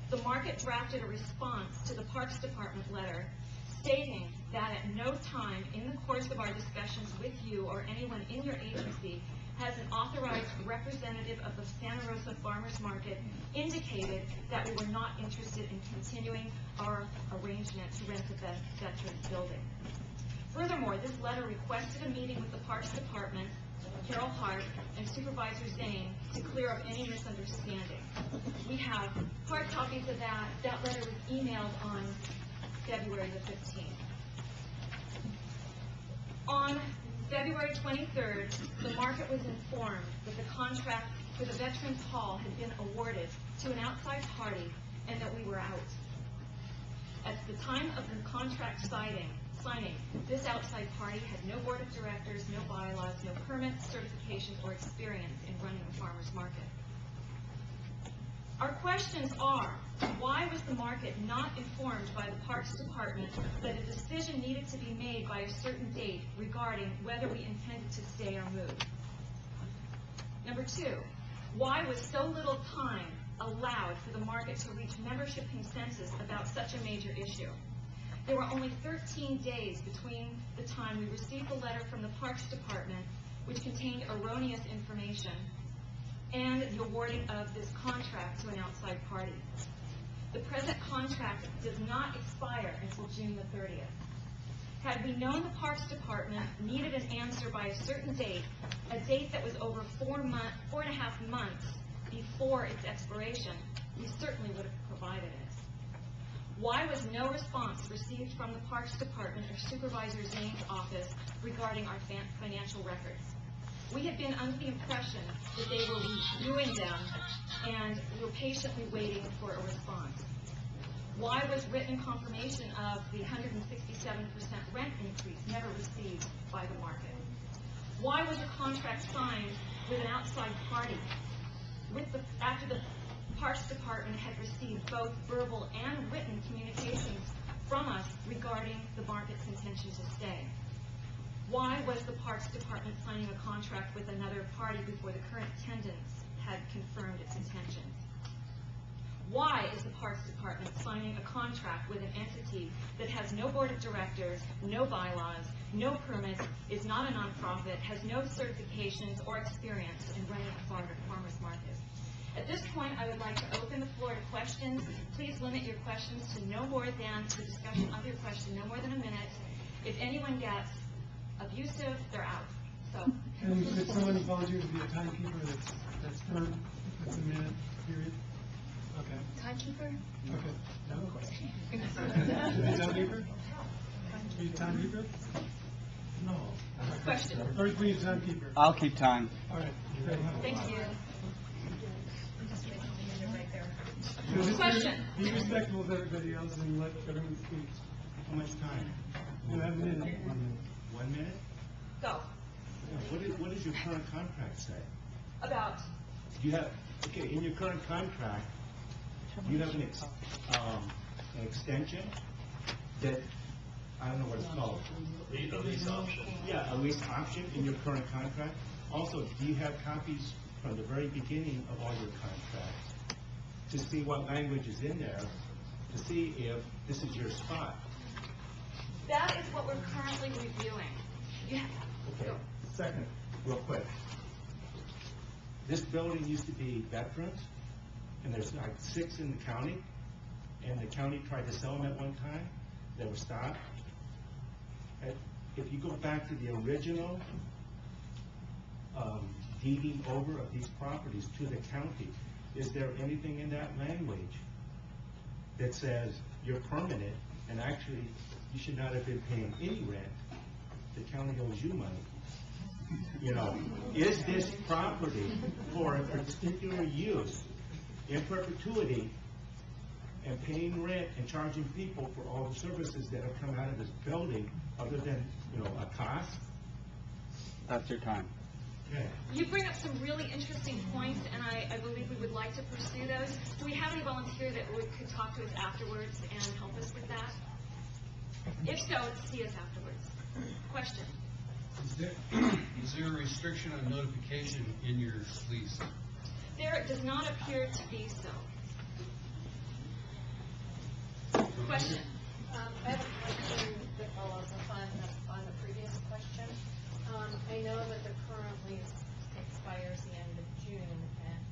the market drafted a response to the Parks Department letter stating that at no time in the course of our discussions with you or anyone in your agency has an authorized representative of the Santa Rosa Farmers Market indicated that we were not interested in continuing our arrangement to rent the Veterans Building. Furthermore, this letter requested a meeting with the Parks Department, Carol Hart, and Supervisor Zane to clear up any misunderstanding. We have hard copies of that. That letter was emailed on February the 15th. On February 23rd, the market was informed that the contract for the Veterans Hall had been awarded to an outside party and that we were out. At the time of the contract signing, this outside party had no board of directors, no bylaws, no permits, certifications, or experience in running a farmer's market. Our questions are, why was the market not informed by the Parks Department that a decision needed to be made by a certain date regarding whether we intended to stay or move? Number two, why was so little time allowed for the market to reach membership consensus about such a major issue? There were only 13 days between the time we received the letter from the Parks Department, which contained erroneous information, and the awarding of this contract to an outside party. The present contract does not expire until June the 30th. Had we known the Parks Department needed an answer by a certain date, a date that was over 4.5 months before its expiration, we certainly would have provided it. Why was no response received from the Parks Department or Supervisor Zane's office regarding our financial records? We had been under the impression that they were reviewing them, and we were patiently waiting for a response. Why was written confirmation of the 167% rent increase never received by the market? Why was a contract signed with an outside party after the Parks Department had received both verbal and written communications from us regarding the market's intention to stay? Why was the Parks Department signing a contract with another party before the current tenants had confirmed its intentions? Why is the Parks Department signing a contract with an entity that has no board of directors, no bylaws, no permits, is not a nonprofit, has no certifications or experience in running a farmer's market? At this point, I would like to open the floor to questions. Please limit your questions to no more than the discussion of your question, no more than a minute. If anyone gets abusive, they're out. So. And could someone volunteer to be a timekeeper that's current? That's a minute period. Okay. Timekeeper? Okay. No question. Should be timekeeper? Be timekeeper? No. Question. Or please, timekeeper. I'll keep time. All right. Thank you. So Question. Be respectful of everybody else and let everyone speak. How much time? You have a minute. 1 minute? Go. What does your current contract say? About. You have, okay, in your current contract, you have an extension that, I don't know what it's called. A lease option. Yeah, a lease option in your current contract. Also, do you have copies from the very beginning of all your contracts to see what language is in there, to see if this is your spot? That is what we're currently reviewing. Yeah. Okay. Second, real quick. This building used to be veterans, and there's like 6 in the county, and the county tried to sell them at one time. They were stopped. And if you go back to the original deeding over of these properties to the county, is there anything in that language that says you're permanent and actually you should not have been paying any rent? The county owes you money. You know, is this property for a particular use in perpetuity and paying rent and charging people for all the services that have come out of this building other than, you know, a cost? That's your time. Okay. You bring up some really interesting points, and I believe we would like to pursue those. Do we have any volunteer that could talk to us afterwards and help us with that? If so, see us afterwards. Question. Is there a restriction on notification in your lease? There does not appear to be so. Question? I have a question that follows up on the previous question. I know that the current lease expires the end of June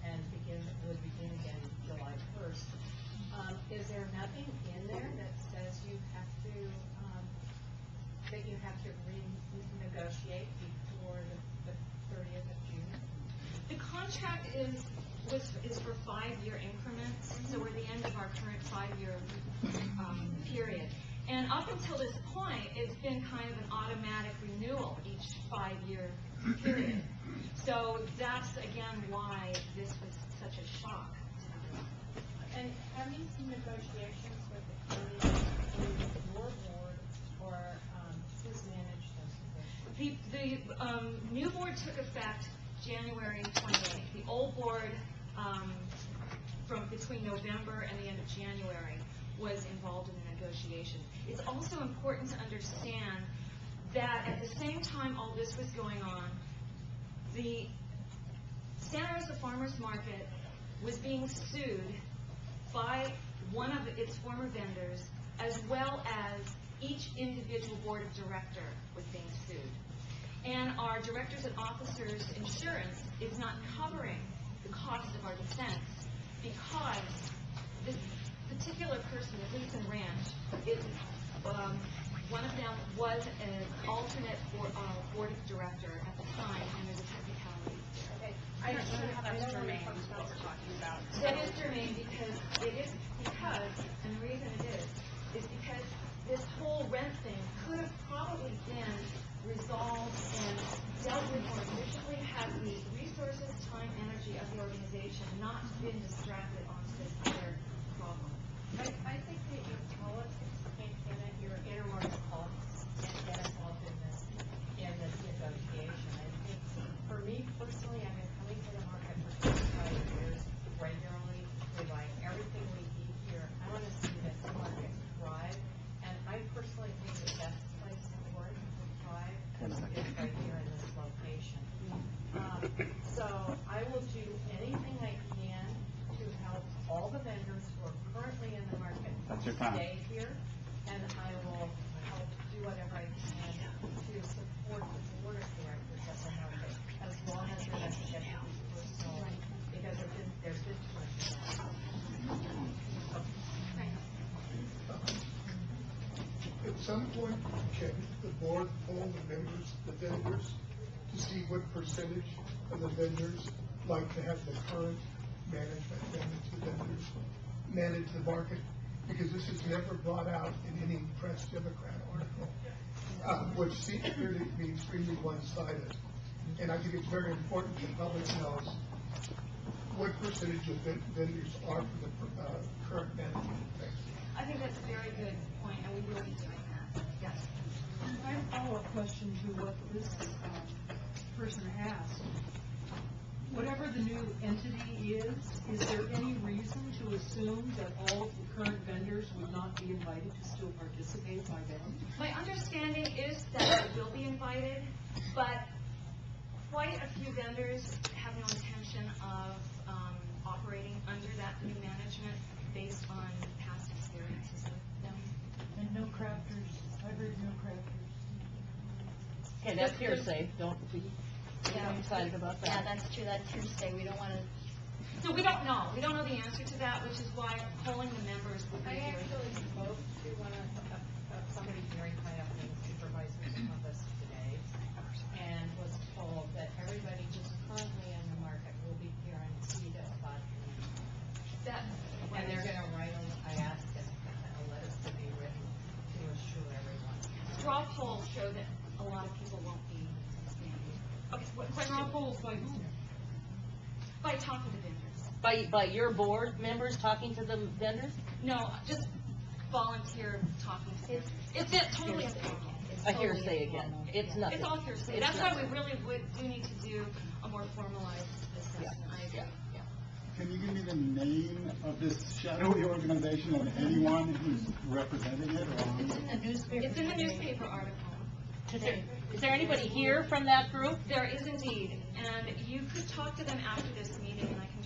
and would begin again July 1st. Is there nothing in there that says you have to renegotiate before the 30th of June? The contract is for 5-year increments, so we're at the end of our current 5-year period. And up until this point, it's been kind of an automatic renewal each 5-year period. So that's, again, why this was such a shock to everyone. And have you seen negotiations with the county, with your board, or who's managed those negotiations? The new board took effect January 28th. The old board, from between November and the end of January, was involved in the negotiations. It's also important to understand that at the same time all this was going on, the Santa Rosa Farmers Market was being sued by one of its former vendors, as well as each individual board of director was being sued. And our directors and officers insurance is not covering the cost of our defense because this particular person, at least in Ranch, is, one of them was an alternate board of director at the time, and there's a technicality. Okay. I don't know how that's germane, what we're talking about. That is germane because, and the reason it is because this whole rent thing could have probably been resolved and dealt with more efficiently had the resources, time, energy of the organization not been distracted onto this other problem. I think that your politics came in it, your innermost politics get involved in this negotiation. I think, for me personally, I've been coming to the market for 25 years regularly. We buy everything we eat here. I want to see this market thrive, and I personally think the best place for it to thrive is right here in this location. So I will do anything I can to help all the vendors who are currently in the market That's your time. stay here, and I will help do whatever I can to support the board of directors at the market, as long as it doesn't get to be personal, because there's been too much of that. At some point, can the board poll the members, the vendors, to see what percentage of the vendors like to have the current management manage the vendors, manage the market? Because this is never brought out in any press Democrat article, which seems to be extremely one-sided. And I think it's very important the public knows what percentage of vendors are for the current management. I think that's a very good point, and we will be doing that. Yes. I have a follow-up question to what this person asked. Whatever the new entity is there any reason to assume that all of the current vendors would not be invited to still participate by them? My understanding is that they will be invited, but quite a few vendors have no intention of operating under that new management based on past experiences with them. And no crafters. I heard no crafters. Okay, that's hearsay. Don't be excited about that. Yeah, that's true, that's hearsay, we don't want to. So we don't know. We don't know the answer to that, which is why polling the members would be I very actually spoke to somebody very high up in the supervisor's office today, and was told that everybody who's currently in the market will be guaranteed a spot. And they're going to write I asked them a letter to be written to assure everyone. straw polls show that a lot of people won't be standing. Okay, what question? Straw polls by whom? By talking to vendors. By your board members talking to the vendors? No, just volunteer talking to vendors. It's totally informal. A hearsay again. It's nothing. It's all hearsay. That's why we really do need to do a more formalized assessment. I agree. Yeah. Can you give me the name of this shadowy organization and anyone who's representing it? Or? It's in the newspaper. It's in the newspaper article. Is there anybody here from that group? There is indeed, and you could talk to them after this meeting, and I can